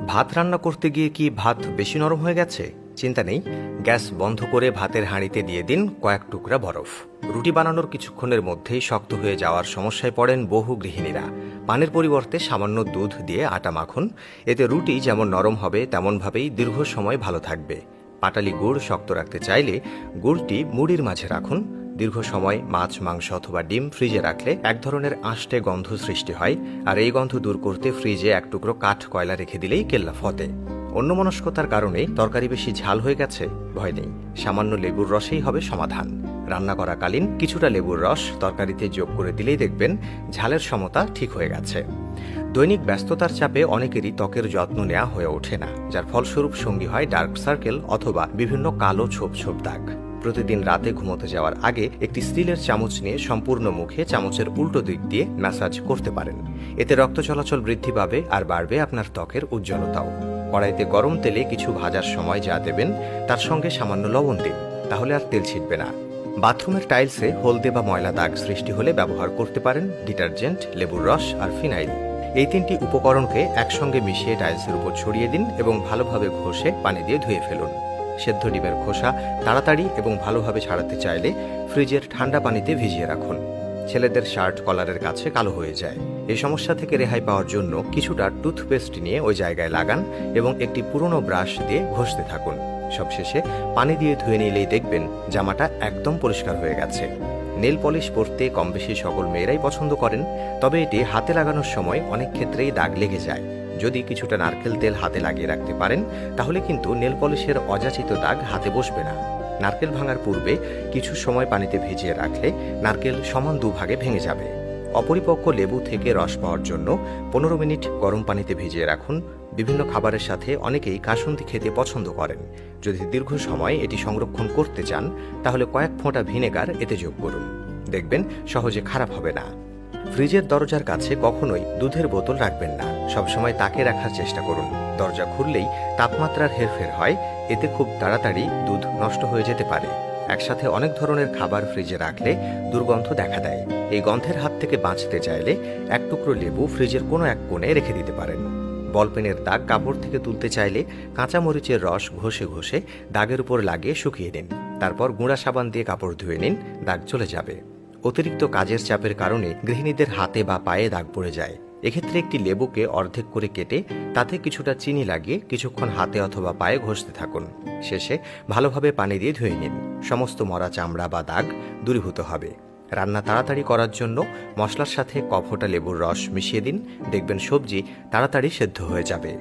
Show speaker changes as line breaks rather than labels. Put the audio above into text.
ভাত রান্না করতে গিয়ে কি ভাত বেশি নরম হয়ে গেছে? চিন্তা নেই, গ্যাস বন্ধ করে ভাতের হাঁড়িতে দিয়ে দিন কয়েক টুকরা বরফ। রুটি বানানোর কিছুক্ষণের মধ্যেই শক্ত হয়ে যাওয়ার সমস্যায় পড়েন বহু গৃহিণীরা। পানির পরিবর্তে সামান্য দুধ দিয়ে আটা মাখুন, এতে রুটি যেমন নরম হবে তেমনভাবেই দীর্ঘ সময় ভালো থাকবে। পাটালি গুড় শক্ত রাখতে চাইলে গুড়টি মুড়ির মাঝে রাখুন। দীর্ঘ সময় মাছ, মাংস অথবা ডিম ফ্রিজে রাখলে এক ধরনের আষ্টে গন্ধ সৃষ্টি হয়, আর এই গন্ধ দূর করতে ফ্রিজে এক টুকরো কাঠ কয়লা রেখে দিলেই কেল্লা ফতে। অন্যমনস্কতার কারণে তরকারি বেশি ঝাল হয়ে গেছে, ভয় নেই, সামান্য লেবুর রসেই হবে সমাধান। রান্না করাকালীন কিছুটা লেবুর রস তরকারিতে যোগ করে দিলেই দেখবেন ঝালের সমতা ঠিক হয়ে গেছে। দৈনিক ব্যস্ততার চাপে অনেকেরই ত্বকের যত্ন নেওয়া হয়ে ওঠে না, যার ফলস্বরূপ সঙ্গী হয় ডার্ক সার্কেল অথবা বিভিন্ন কালো ছোপ ছোপ দাগ। প্রতিদিন রাতে ঘুমোতে যাওয়ার আগে একটি স্টিলের চামচ নিয়ে সম্পূর্ণ মুখে চামচের উল্টো দিক দিয়ে ম্যাসাজ করতে পারেন। এতে রক্ত চলাচল বৃদ্ধি পাবে আর বাড়বে আপনার ত্বকের উজ্জ্বলতাও। কড়াইতে গরম তেলে কিছু ভাজার সময় যা দেবেন তার সঙ্গে সামান্য লবণ দিন, তাহলে আর তেল ছিটবে না। বাথরুমের টাইলসে হলদে বা ময়লা দাগ সৃষ্টি হলে ব্যবহার করতে পারেন ডিটারজেন্ট, লেবুর রস আর ফিনাইল। এই তিনটি উপকরণকে একসঙ্গে মিশিয়ে টাইলসের উপর ছড়িয়ে দিন এবং ভালোভাবে ঘষে পানি দিয়ে ধুয়ে ফেলুন। সেদ্ধ ডিমের খোসা তাড়াতাড়ি এবং ভালোভাবে ছাড়াতে চাইলে ফ্রিজের ঠান্ডা পানিতে ভিজিয়ে রাখুন। ছেলেদের শার্ট কলারের কাছে কালো হয়ে যায়, এই সমস্যা থেকে রেহাই পাওয়ার জন্য কিছুটা টুথপেস্ট নিয়ে ওই জায়গায় লাগান এবং একটি পুরনো ব্রাশ দিয়ে ঘষতে থাকুন। সবশেষে পানি দিয়ে ধুয়ে নিলেই দেখবেন জামাটা একদম পরিষ্কার হয়ে গেছে। নেল পলিশ পরতে কম বেশি সকল মেয়েরাই পছন্দ করেন, তবে এটি হাতে লাগানোর সময় অনেক ক্ষেত্রেই দাগ লেগে যায়। যদি কিছুটা নারকেল তেল হাতে লাগিয়ে রাখতে পারেন তাহলে কিন্তু নেল পলিশের অযাচিত দাগ হাতে বসবে না। নারকেল ভাঙার পূর্বে কিছু সময় পানিতে ভিজিয়ে রাখলে নারকেল সমান দুভাগে ভেঙে যাবে। অপরিপক্ক লেবু থেকে রস পাওয়ার জন্য 15 মিনিট গরম পানিতে ভিজিয়ে রাখুন। বিভিন্ন খাবারের সাথে অনেকেই কাসুন্দি খেতে পছন্দ করেন। যদি দীর্ঘ সময় এটি সংরক্ষণ করতে চান তাহলে কয়েক ফোঁটা ভিনেগার এতে যোগ করুন, দেখবেন সহজে খারাপ হবে না। ফ্রিজের দরজার কাছে কখনোই দুধের বোতল রাখবেন না, সবসময় তাকে রাখার চেষ্টা করুন। দরজা খুললেই তাপমাত্রার হেরফের হয়, এতে খুব তাড়াতাড়ি দুধ নষ্ট হয়ে যেতে পারে। একসাথে অনেক ধরনের খাবার ফ্রিজে রাখলে দুর্গন্ধ দেখা দেয়। এই গন্ধের হাত থেকে বাঁচতে চাইলে এক টুকরো লেবু ফ্রিজের কোনো এক কোণে রেখে দিতে পারেন। বলপেনের দাগ কাপড় থেকে তুলতে চাইলে কাঁচামরিচের রস ঘষে ঘষে দাগের উপর লাগিয়ে শুকিয়ে নিন, তারপর গুঁড়া সাবান দিয়ে কাপড় ধুয়ে নিন, দাগ চলে যাবে। অতিরিক্ত কাজের চাপের কারণে গৃহিণীদের হাতে বা পায়ে দাগ পড়ে যায়। এক্ষেত্রে একটি লেবুকে অর্ধেক করে কেটে তাতে কিছুটা চিনি লাগিয়ে কিছুক্ষণ হাতে অথবা পায়ে ঘষতে থাকুন। শেষে ভালোভাবে পানি দিয়ে ধুয়ে নিন, সমস্ত মরা চামড়া বা দাগ দূরীভূত হবে। রান্না তাড়াতাড়ি করার জন্য মশলার সাথে কফোটা লেবুর রস মিশিয়ে দিন, দেখবেন সবজি তাড়াতাড়ি সেদ্ধ হয়ে যাবে।